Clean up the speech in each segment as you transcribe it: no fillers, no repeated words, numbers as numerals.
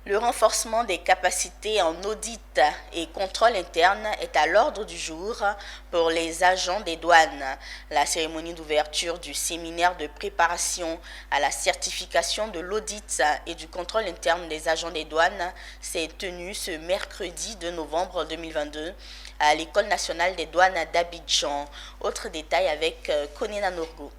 Le renforcement des capacités en audit et contrôle interne est à l'ordre du jour pour les agents des douanes. La cérémonie d'ouverture du séminaire de préparation à la certification de l'audit et du contrôle interne des agents des douanes s'est tenue ce mercredi 2 novembre 2022 à l'École nationale des douanes d'Abidjan. Autre détail avec Konina Nourgo.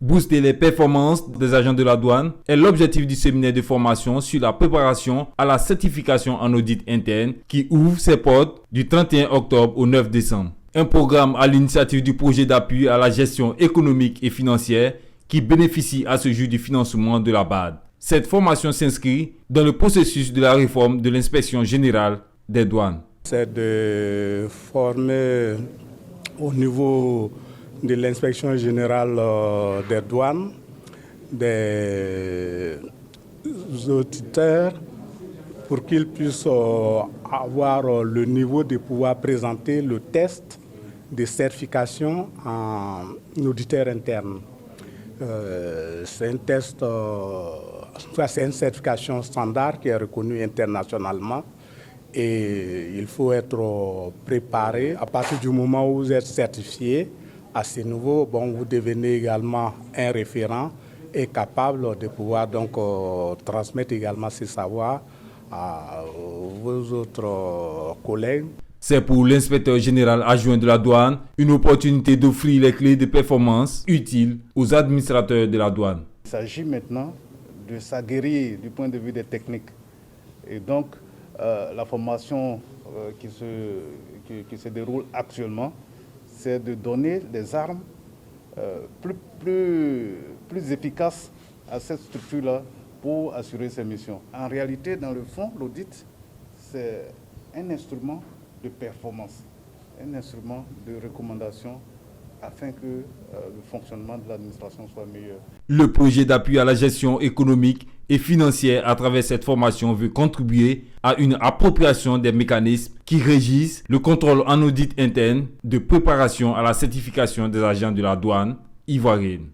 Booster les performances des agents de la douane est l'objectif du séminaire de formation sur la préparation à la certification en audit interne qui ouvre ses portes du 31 octobre au 9 décembre. Un programme à l'initiative du projet d'appui à la gestion économique et financière qui bénéficie à ce jour du financement de la BAD. Cette formation s'inscrit dans le processus de la réforme de l'inspection générale des douanes. C'est de former au niveau de l'inspection générale des douanes, des auditeurs, pour qu'ils puissent avoir le niveau de pouvoir présenter le test de certification en auditeur interne. C'est un test, c'est une certification standard qui est reconnue internationalement. Et il faut être préparé. À partir du moment où vous êtes certifié à ce niveau, vous devenez également un référent et capable de pouvoir donc transmettre également ces savoirs à vos autres collègues. C'est pour l'inspecteur général adjoint de la douane une opportunité d'offrir les clés de performance utiles aux administrateurs de la douane. Il s'agit maintenant de s'aguerrir du point de vue des techniques. Et donc, la formation qui se déroule actuellement, c'est de donner des armes plus efficaces à cette structure-là pour assurer ses missions. En réalité, dans le fond, l'audit, c'est un instrument de performance, un instrument de recommandation afin que le fonctionnement de l'administration soit meilleur. Le projet d'appui à la gestion économique et financière à travers cette formation veut contribuer à une appropriation des mécanismes qui régissent le contrôle en audit interne de préparation à la certification des agents de la douane ivoirienne.